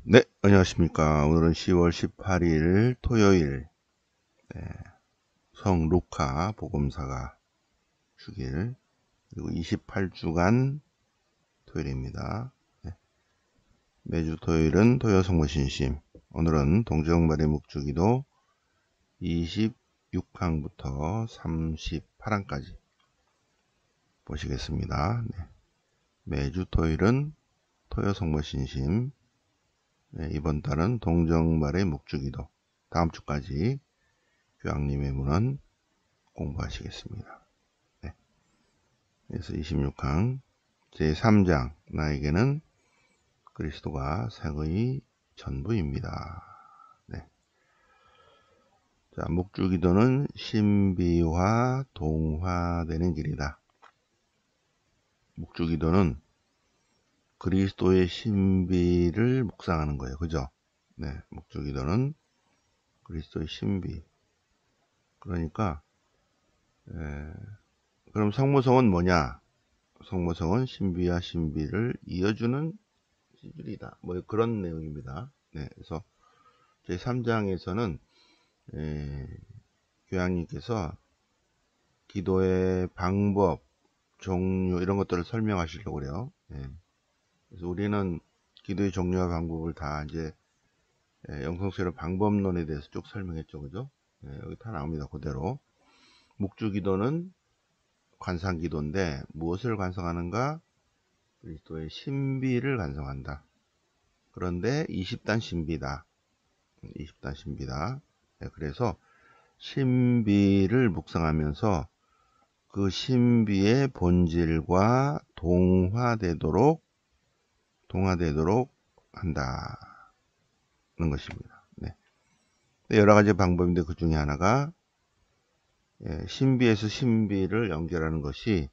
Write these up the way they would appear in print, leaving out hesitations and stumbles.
네, 안녕하십니까. 오늘은 10월 18일 토요일, 성 루카 복음사가 주길, 그리고 28주간 토요일입니다. 매주 토요일은 토요 성모신심, 오늘은 동정말의 묵주기도 26항부터 38항까지 보시겠습니다. 매주 토요일은 토요 성모신심, 이번 달은 동정말의 묵주기도, 다음 주까지 교황님의 문헌 공부하시겠습니다. 그래서 26항 제3장 나에게는 그리스도가 생의 전부입니다. 자, 묵주기도는 신비와 동화되는 길이다. 묵주기도는 그리스도의 신비를 묵상하는 거예요. 그죠? 묵주기도는 그리스도의 신비. 그러니까 그럼 성모성은 뭐냐? 성모성은 신비와 신비를 이어주는 시줄이다. 뭐 그런 내용입니다. 그래서 제3장에서는 교황님께서 기도의 방법, 종류 이런 것들을 설명하시려고 그래요. 그래서 우리는 기도의 종류와 방법을 다 이제 영성스러운 방법론에 대해서 쭉 설명했죠, 그죠? 여기 다 나옵니다. 그대로. 묵주기도는 관상기도인데 무엇을 관상하는가? 그리스도의 신비를 관상한다. 그런데 20단 신비다. 20단 신비다. 그래서 신비를 묵상하면서 그 신비의 본질과 동화되도록 한다는 것입니다. 여러 가지 방법인데 그 중에 하나가 신비에서 신비를 연결하는 것이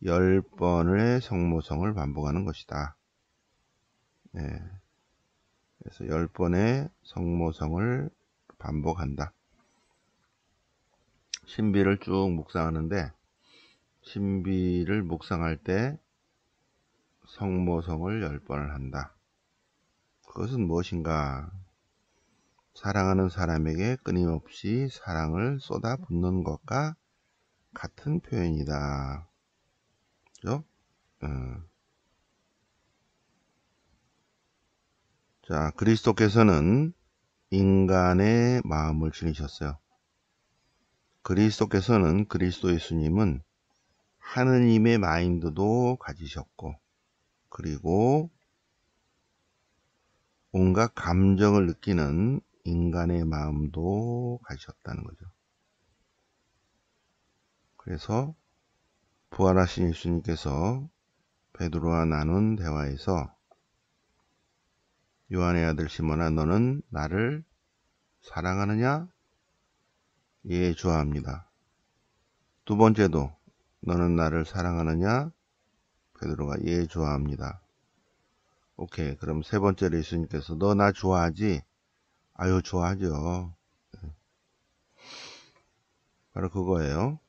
10번의 성모성을 반복하는 것이다. 그래서 10번의 성모성을 반복한다. 신비를 쭉 묵상하는데 신비를 묵상할 때 성모성을 10번을 한다. 그것은 무엇인가? 사랑하는 사람에게 끊임없이 사랑을 쏟아붓는 것과 같은 표현이다. 그죠? 자, 그리스도께서는 인간의 마음을 지니셨어요. 그리스도께서는 그리스도 예수님은 하느님의 마인드도 가지셨고, 그리고 온갖 감정을 느끼는 인간의 마음도 가지셨다는 거죠. 그래서 부활하신 예수님께서 베드로와 나눈 대화에서 요한의 아들 시몬아, 너는 나를 사랑하느냐? 예, 좋아합니다. 두 번째도 너는 나를 사랑하느냐? 베드로가 예, 좋아합니다. 오케이. 그럼 세 번째로 예수님께서 너 나 좋아하지? 아유, 좋아하죠. 바로 그거예요.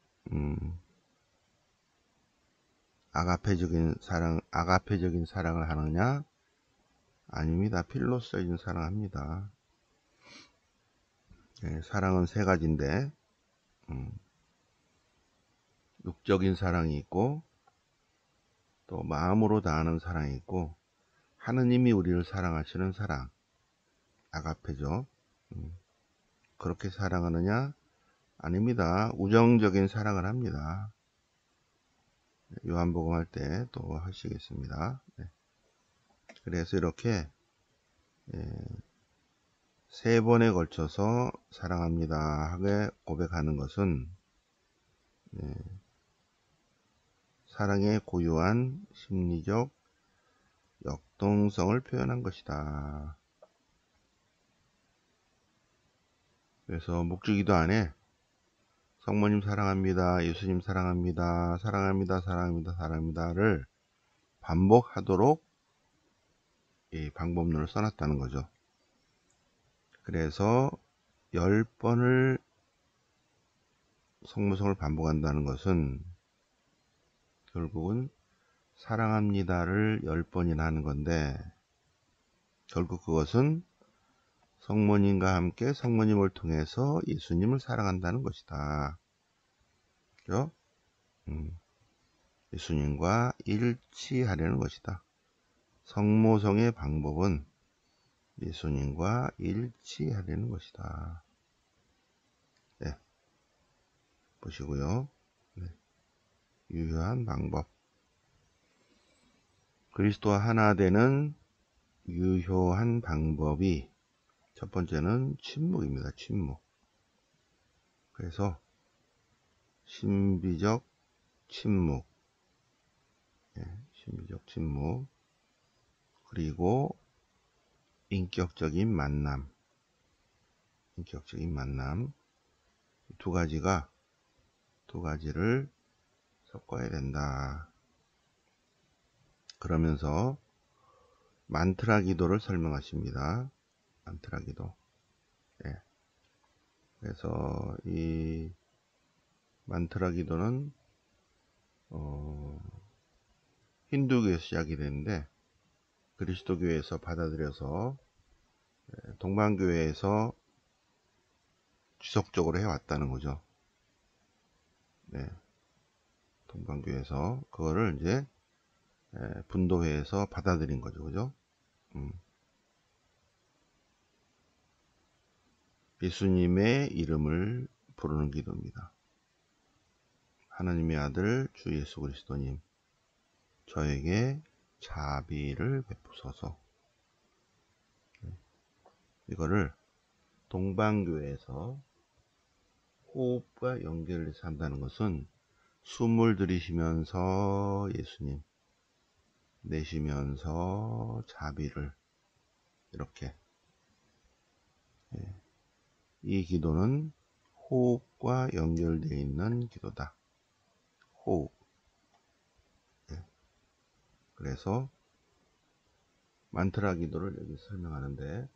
아가페적인 사랑을 하느냐? 아닙니다. 필로스적인 사랑합니다. 사랑은 세 가지인데, 육적인 사랑이 있고, 또 마음으로 다하는 사랑이 있고, 하느님이 우리를 사랑하시는 사랑, 아가페죠. 그렇게 사랑하느냐? 아닙니다. 우정적인 사랑을 합니다. 요한복음 할 때 또 하시겠습니다. 그래서 이렇게 세 번에 걸쳐서 사랑합니다 하게 고백하는 것은 사랑의 고유한 심리적 역동성을 표현한 것이다. 그래서 묵주기도 안에 성모님 사랑합니다, 예수님 사랑합니다, 사랑합니다, 사랑합니다, 사랑합니다를 반복하도록 이 방법론을 써놨다는 거죠. 그래서 10번을 성모성을 반복한다는 것은 결국은 사랑합니다를 10번이나 하는 건데, 결국 그것은 성모님과 함께 성모님을 통해서 예수님을 사랑한다는 것이다. 그죠? 예수님과 일치하려는 것이다. 성모성의 방법은 예수님과 일치하려는 것이다. 네, 보시고요. 네, 유효한 방법. 그리스도와 하나 되는 유효한 방법이 첫 번째는 침묵입니다. 침묵. 그래서 신비적 침묵, 신비적 침묵, 그리고 인격적인 만남, 두 가지를 섞어야 된다. 그러면서 만트라 기도를 설명하십니다. 만트라 기도. 예. 그래서 이 만트라 기도는 힌두교에서 시작이 되는데 그리스도교에서 받아들여서 동방교회에서 지속적으로 해왔다는 거죠. 네. 동방교회에서 그거를 이제 분도회에서 받아들인 거죠. 그죠? 예수님의 이름을 부르는 기도입니다. 하나님의 아들 주 예수 그리스도님, 저에게 자비를 베푸소서. 이거를 동방교회에서 호흡과 연결해서 한다는 것은 숨을 들이쉬면서 예수님, 내쉬면서 자비를, 이렇게. 이 기도는 호흡과 연결되어 있는 기도다. 호흡. 그래서 만트라 기도를 여기 설명하는데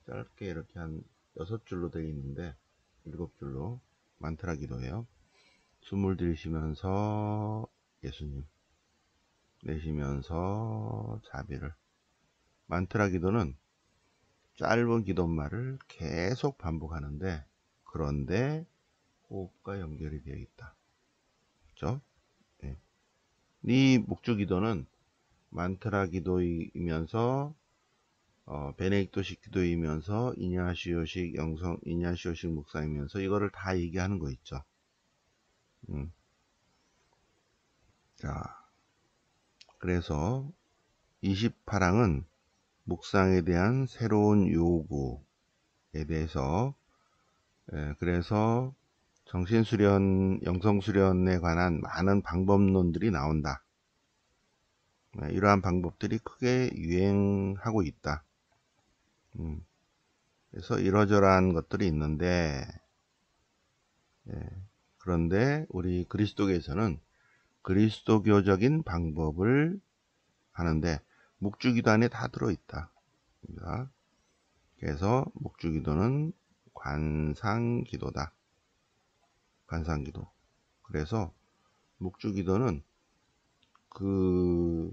짧게 이렇게 한 6줄로 되어 있는데 7줄로 만트라 기도예요. 숨을 들이쉬면서 예수님, 내쉬면서 자비를. 만트라 기도는 짧은 기도말을 계속 반복하는데 그런데 호흡과 연결이 되어 있다. 그렇죠? 네. 이 목주 기도는 만트라 기도이면서 베네딕토식 기도이면서 이냐시오식 이냐시오식 묵상이면서 이거를 다 얘기하는 거 있죠. 자, 그래서 28항은 묵상에 대한 새로운 요구에 대해서 그래서 정신수련, 영성수련에 관한 많은 방법론들이 나온다. 이러한 방법들이 크게 유행하고 있다. 그래서 이러저러한 것들이 있는데 그런데 우리 그리스도교에서는 그리스도교적인 방법을 하는데 묵주기도 안에 다 들어있다. 그래서 묵주기도는 관상기도다. 관상기도. 그래서 묵주기도는 그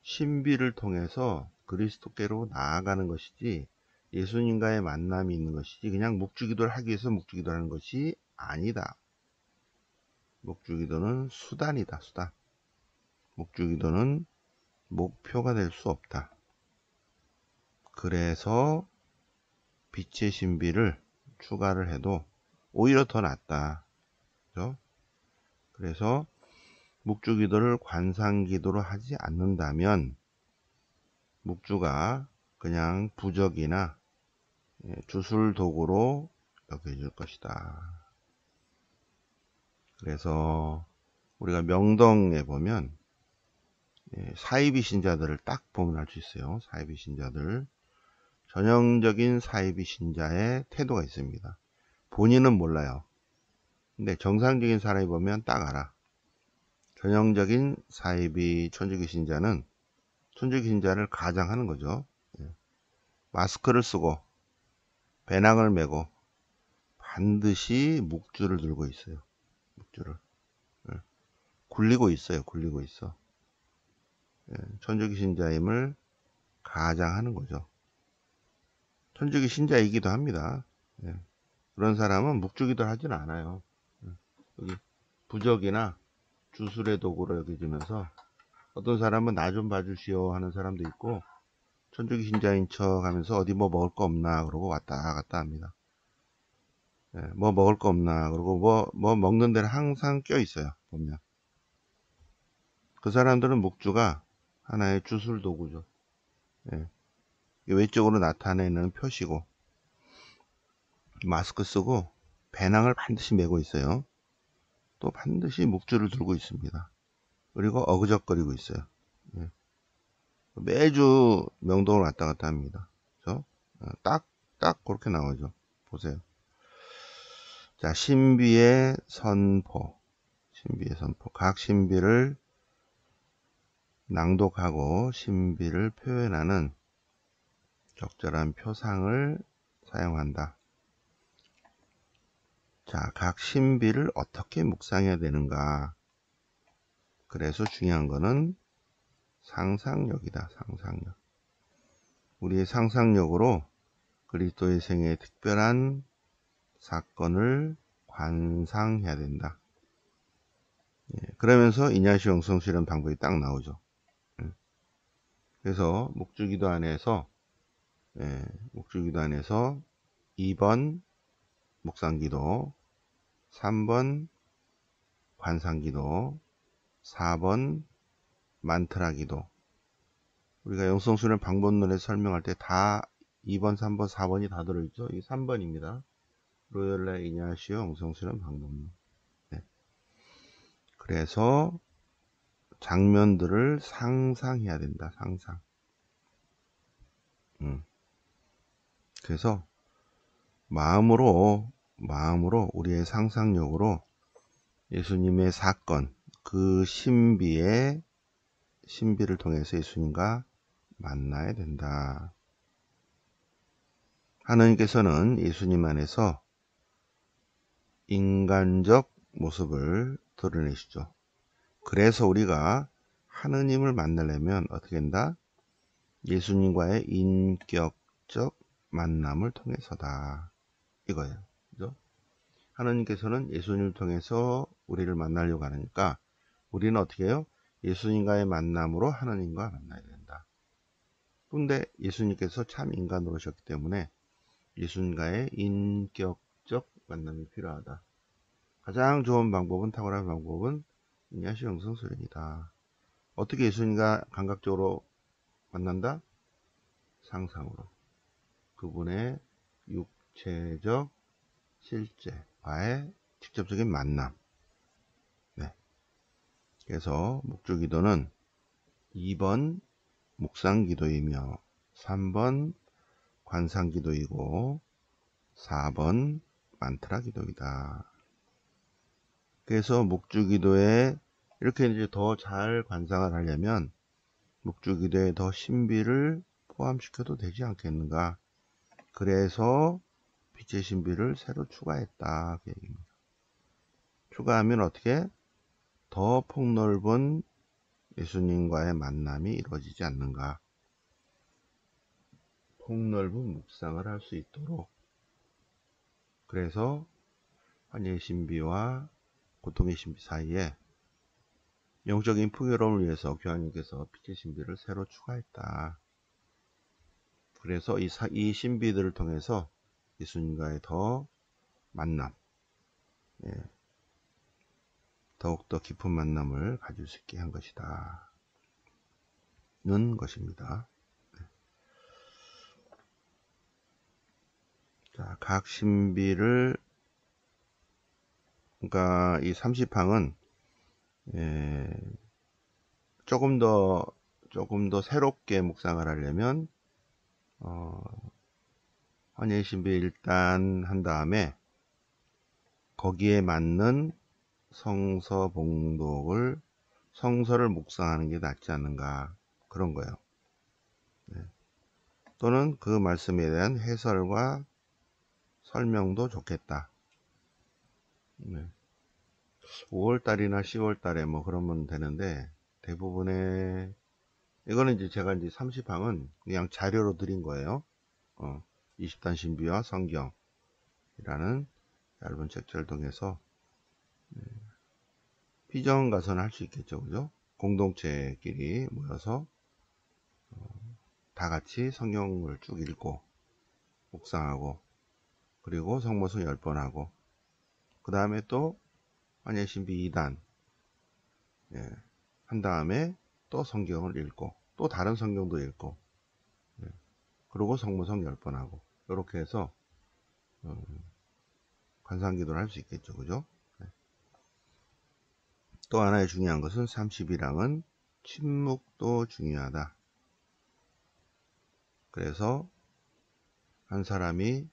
신비를 통해서 그리스도께로 나아가는 것이지 예수님과의 만남이 있는 것이지 그냥 묵주기도를 하기 위해서 묵주기도를 하는 것이 아니다. 묵주기도는 수단이다. 수단. 묵주기도는 목표가 될 수 없다. 그래서 빛의 신비를 추가를 해도 오히려 더 낫다. 그죠? 그래서 묵주기도를 관상기도로 하지 않는다면 묵주가 그냥 부적이나 주술 도구로 여겨질 것이다. 그래서 우리가 명동에 보면 사이비 신자들을 딱 보면 알 수 있어요. 사이비 신자들. 전형적인 사이비 신자의 태도가 있습니다. 본인은 몰라요. 근데 정상적인 사람이 보면 딱 알아. 전형적인 사이비 천주교 신자는 천주교 신자를 가장하는 거죠. 마스크를 쓰고 배낭을 메고 반드시 묵주를 들고 있어요. 묵주를 굴리고 있어요. 굴리고 있어. 천주교 신자임을 가장하는 거죠. 천주교 신자이기도 합니다. 예. 그런 사람은 묵주기도를 하진 않아요. 여기 부적이나 주술의 도구로 여겨지면서 어떤 사람은 나 좀 봐주시오 하는 사람도 있고, 천주교 신자인 척 하면서 어디 뭐 먹을 거 없나 그러고 왔다 갔다 합니다. 예, 뭐 먹을 거 없나 그러고 뭐 먹는 데는 항상 껴 있어요. 보면 그 사람들은 묵주가 하나의 주술 도구죠. 예, 외적으로 나타내는 표시고, 마스크 쓰고 배낭을 반드시 메고 있어요. 또 반드시 묵주를 들고 있습니다. 그리고 어그적거리고 있어요. 예. 매주 명동을 왔다 갔다 합니다. 그래서 딱 그렇게 나오죠. 보세요. 자, 신비의 선포. 신비의 선포. 각 신비를 낭독하고 신비를 표현하는 적절한 표상을 사용한다. 자, 각 신비를 어떻게 묵상해야 되는가. 그래서 중요한 거는 상상력이다. 상상력. 우리의 상상력으로 그리스도의 생애의 특별한 사건을 관상해야 된다. 예, 그러면서 이냐시 영성실현 방법이 딱 나오죠. 예, 그래서 묵주기도 안에서 2번 묵상기도, 3번 관상기도, 4번 만트라기도. 우리가 영성수련 방법론에 설명할 때 다 2번, 3번, 4번이 다 들어있죠. 이게 3번입니다. 로열라 이냐시오 영성수련 방법론. 네. 그래서 장면들을 상상해야 된다. 상상. 그래서 마음으로 우리의 상상력으로 예수님의 사건, 그 신비를 통해서 예수님과 만나야 된다. 하나님께서는 예수님 안에서 인간적 모습을 드러내시죠. 그래서 우리가 하느님을 만나려면 어떻게 한다? 예수님과의 인격적 만남을 통해서다. 이거예요. 그죠? 하나님께서는 예수님을 통해서 우리를 만나려고 하니까 우리는 어떻게 해요? 예수님과의 만남으로 하나님과 만나야 된다. 그런데 예수님께서 참 인간으로 오셨기 때문에 예수님과의 인격적 만남이 필요하다. 가장 좋은 방법은, 탁월한 방법은 이냐시 영성수련이다. 어떻게 예수님과 감각적으로 만난다? 상상으로. 그분의 육체적 실제와의 직접적인 만남. 네. 그래서 묵주기도는 2번 묵상기도이며 3번 관상기도이고 4번 만트라기도이다. 그래서 묵주기도에 이렇게 이제 더 잘 관상을 하려면 묵주기도에 더 신비를 포함시켜도 되지 않겠는가. 그래서 빛의 신비를 새로 추가했다. 그 얘기입니다. 추가하면 어떻게? 더 폭넓은 예수님과의 만남이 이루어지지 않는가. 폭넓은 묵상을 할 수 있도록. 그래서 환희의 신비와 고통의 신비 사이에 영적인 풍요로움을 위해서 교황님께서 빛의 신비를 새로 추가했다. 그래서 이 신비들을 통해서 예수님과의 더 만남, 더욱더 깊은 만남을 가질 수 있게 한 것이다. 는 것입니다. 자, 각 신비를, 그러니까 이 30항은 조금 더 새롭게 묵상을 하려면 환희의 신비 일단 한 다음에 거기에 맞는 성서를 묵상하는 게 낫지 않는가, 그런 거예요. 또는 그 말씀에 대한 해설과 설명도 좋겠다. 5월달이나 10월달에 뭐 그러면 되는데, 대부분의 이거는 이제 제가 이제 30항은 그냥 자료로 드린 거예요. 20단 신비와 성경이라는 얇은 책자를 통해서 피정 가서는 할 수 있겠죠. 그죠? 공동체끼리 모여서 다 같이 성경을 쭉 읽고 묵상하고 그리고 성모성 10번 하고 그 다음에 또 환예신비 2단 한 다음에 또 성경을 읽고 또 다른 성경도 읽고 그리고 성모성 10번 하고 이렇게 해서 관상기도를 할 수 있겠죠. 그죠? 또 하나의 중요한 것은 30이랑은 침묵도 중요하다. 그래서 한 사람이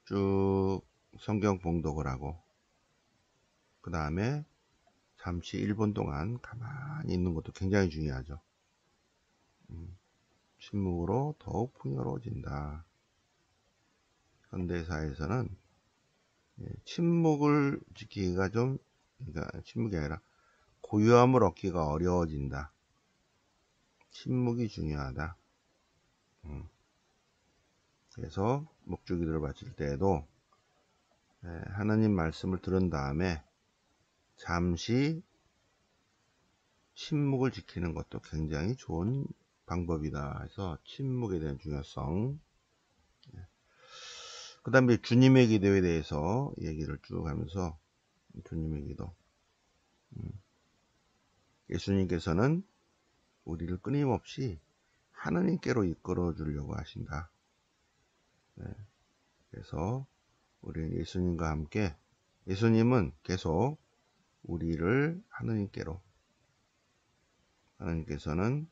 쭉 성경 봉독을 하고 그 다음에 잠시 1분 동안 가만히 있는 것도 굉장히 중요하죠. 침묵으로 더욱 풍요로워진다. 현대사에서는 침묵을 지키기가 그러니까 침묵이 아니라 고요함을 얻기가 어려워진다. 침묵이 중요하다. 그래서 목주기도를 바칠 때에도 하나님 말씀을 들은 다음에 잠시 침묵을 지키는 것도 굉장히 좋은 방법이다. 해서 침묵에 대한 중요성. 그 다음에 주님의 기도에 대해서 얘기를 쭉 하면서 주님의 기도. 예수님께서는 우리를 끊임없이 하나님께로 이끌어 주려고 하신다. 그래서 우리는 예수님과 함께 예수님은 계속 우리를 하나님께서는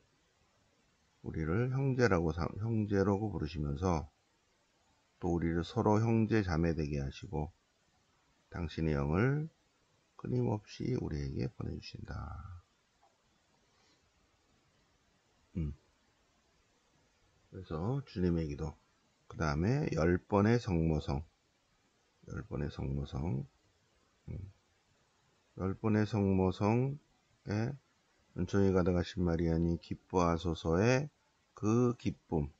우리를 형제라고 부르시면서 또 우리를 서로 형제 자매 되게 하시고 당신의 영을 끊임없이 우리에게 보내주신다. 그래서 주님의 기도, 그 다음에 10번의 성모성, 10번의 성모성, 10번의 성모성에 은총이 가득하신 마리아니 기뻐하소서의 그 기쁨,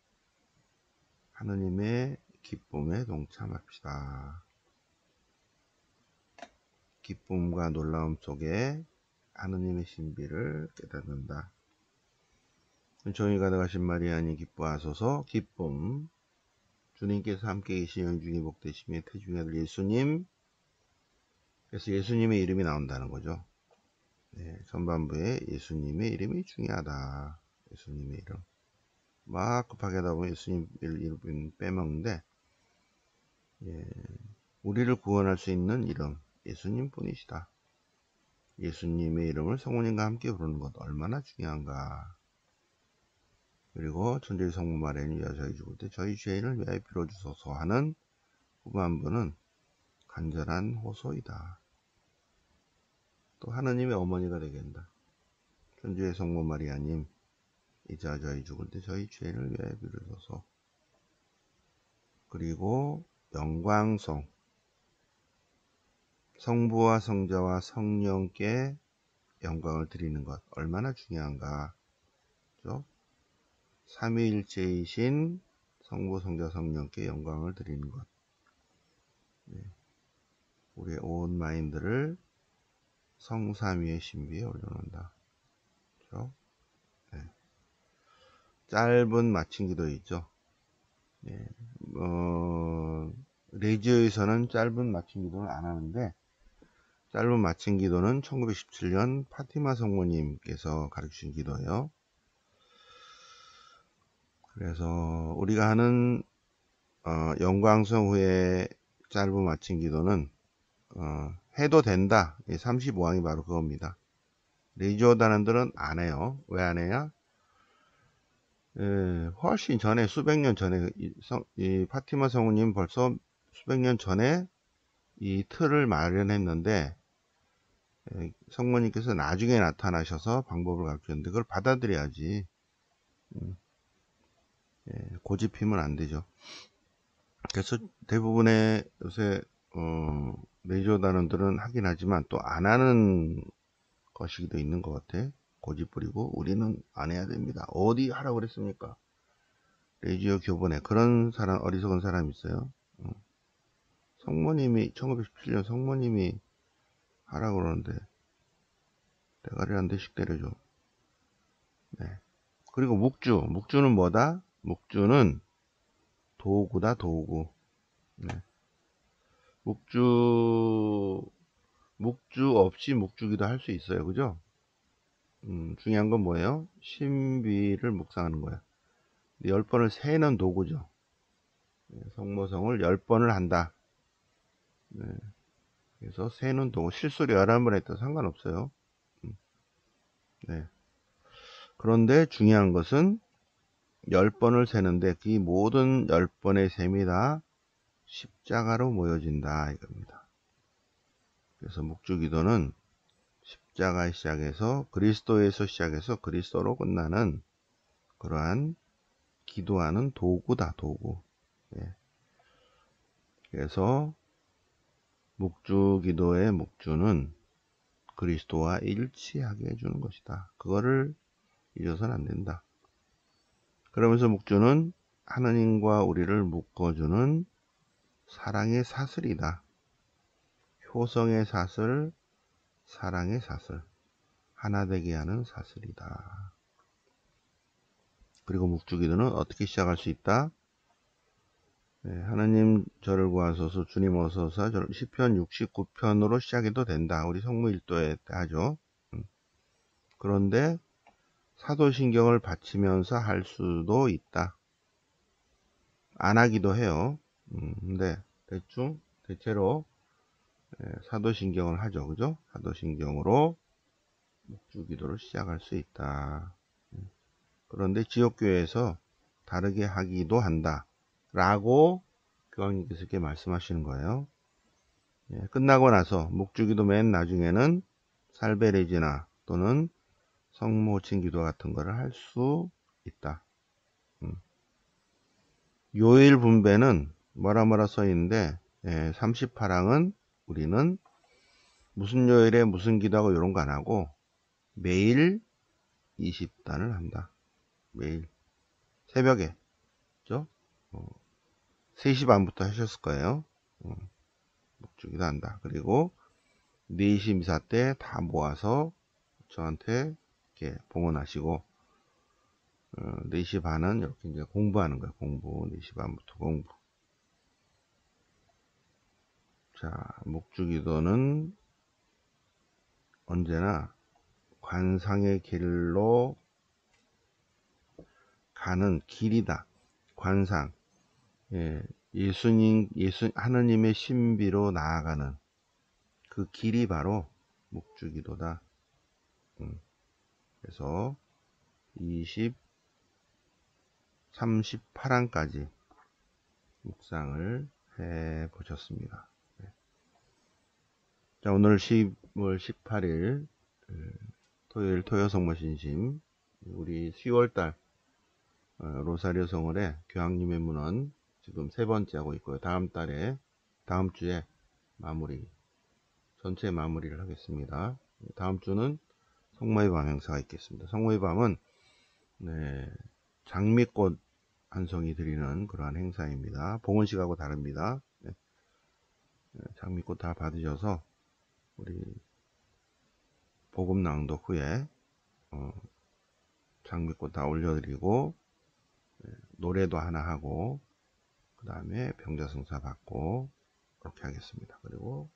하느님의 기쁨에 동참합시다. 기쁨과 놀라움 속에 하느님의 신비를 깨닫는다. 은총이 가득하신 마리아니 기뻐하소서. 기쁨, 주님께서 함께 계신 영중이 복되시며 태중의 아들 예수님. 그래서 예수님의 이름이 나온다는 거죠. 전반부에 예수님의 이름이 중요하다. 예수님의 이름. 막 급하게 하다 보면 예수님 이름 빼먹는데, 우리를 구원할 수 있는 이름, 예수님 뿐이시다. 예수님의 이름을 성모님과 함께 부르는 것 얼마나 중요한가. 그리고 천주의 성모 마리아는 위하여 저희 죽을 때 저희 죄인을 위하여 빌어주소서 하는 후반부는 간절한 호소이다. 또 하느님의 어머니가 되게 한다. 천주의 성모 마리아님, 이제 저희 죽을 때 저희 죄인을 위하여 빌어주소서. 그리고 영광송, 성부와 성자와 성령께 영광을 드리는 것 얼마나 중요한가. 그렇죠? 삼위일체이신 성부, 성자, 성령께 영광을 드리는 것. 우리의 온 마인드를 성삼위의 신비에 올려놓는다. 그렇죠? 짧은 마침기도 있죠. 레지오에서는 짧은 마침기도는 안 하는데, 짧은 마침기도는 1917년 파티마 성모님께서 가르치신 기도예요. 그래서 우리가 하는 영광성 후에 짧은 마침기도는 해도 된다. 35항이 바로 그겁니다. 레지오 단원들은 안 해요. 왜 안 해요? 훨씬 전에, 수백 년 전에 이 파티마 성우님 벌써 수백 년 전에 이 틀을 마련했는데, 성모님께서 나중에 나타나셔서 방법을 가르쳤는데 그걸 받아들여야지. 고집피면 안 되죠. 그래서 대부분의 요새 레지오 단원들은 하긴 하지만 또 안 하는 것이기도 있는 것 같아. 고집 부리고 우리는 안 해야 됩니다. 어디 하라고 그랬습니까? 레지오 교본에 그런 사람, 어리석은 사람이 있어요. 성모님이 1917년 성모님이 하라고 그러는데 대가리 한 대씩 때려줘. 네. 그리고 묵주는 뭐다? 묵주는 도구다, 도구. 네. 묵주 없이 묵주기도 할 수 있어요. 그죠? 중요한 건 뭐예요? 신비를 묵상하는 거야. 10번을 세는 도구죠. 성모성을 10번을 한다. 네. 그래서 세는 도구. 실수를 11번 했다 상관없어요. 네. 그런데 중요한 것은 10번을 세는데 그 모든 10번의 셈이 다 십자가로 모여진다 이겁니다. 그래서 묵주기도는 십자가에 시작해서 그리스도에서 시작해서 그리스도로 끝나는 그러한 기도하는 도구다, 도구. 예. 그래서 묵주기도의 묵주는 그리스도와 일치하게 해주는 것이다. 그거를 잊어서는 안 된다. 그러면서 묵주는 하느님과 우리를 묶어주는 사랑의 사슬이다. 효성의 사슬, 사랑의 사슬, 하나 되게 하는 사슬이다. 그리고 묵주기도는 어떻게 시작할 수 있다? 네, 하나님 저를 구하소서, 주님 어서서, 시편 69편으로 시작해도 된다. 우리 성무일도에 하죠. 그런데 사도신경을 바치면서 할 수도 있다. 안 하기도 해요. 근데 대체로 사도신경을 하죠. 그죠? 사도신경으로 묵주기도를 시작할 수 있다. 그런데 지역교회에서 다르게 하기도 한다. 라고 교황님께서 이렇게 말씀하시는 거예요. 끝나고 나서 묵주기도 맨 나중에는 살베레지나 또는 성모친 기도 같은 거를 할 수 있다. 요일 분배는 뭐라 써 있는데 38항은 우리는 무슨 요일에 무슨 기도하고 이런 거 안 하고 매일 20단을 한다. 매일 새벽에 그죠? 3시 반부터 하셨을 거예요. 묵주기도 한다. 그리고 4시 미사 때 다 모아서 저한테 이렇게 봉헌하시고 4시 반은 이렇게 이제 공부하는 거예요. 공부. 4시 반부터 공부. 자, 묵주기도는 언제나 관상의 길로 가는 길이다. 관상. 하느님의 신비로 나아가는 그 길이 바로 묵주기도다. 그래서 38항까지 묵상을 해 보셨습니다. 자, 오늘 10월 18일 토요일 토요성모신심 우리 10월달 로사리오 성월에 교황님의 문헌 지금 3번째 하고 있고요. 다음 주에 전체 마무리를 하겠습니다. 다음 주는 성모의 밤 행사가 있겠습니다. 성모의 밤은 장미꽃 한 송이 드리는 그러한 행사입니다. 봉헌식하고 다릅니다. 장미꽃 다 받으셔서 우리 복음 낭독 후에 장미꽃 다 올려드리고 노래도 하나 하고 그 다음에 병자성사 받고 그렇게 하겠습니다. 그리고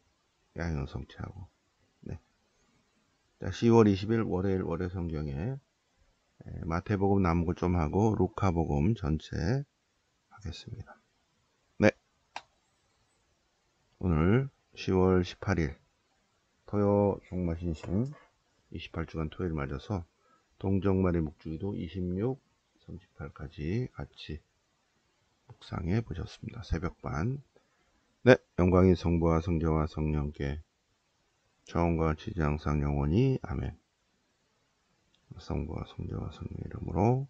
양형 성취하고 자, 10월 20일 월요일 월요 성경에 마태복음 남구 좀 하고 루카복음 전체 하겠습니다. 네, 오늘 10월 18일 토요 종마신심 28주간 토요일 맞아서 동정말의 묵주기도 26, 38까지 같이 묵상해 보셨습니다. 새벽반. 네, 영광이 성부와 성자와 성령께 처음과 같이 항상 영원히 아멘. 성부와 성자와 성령 이름으로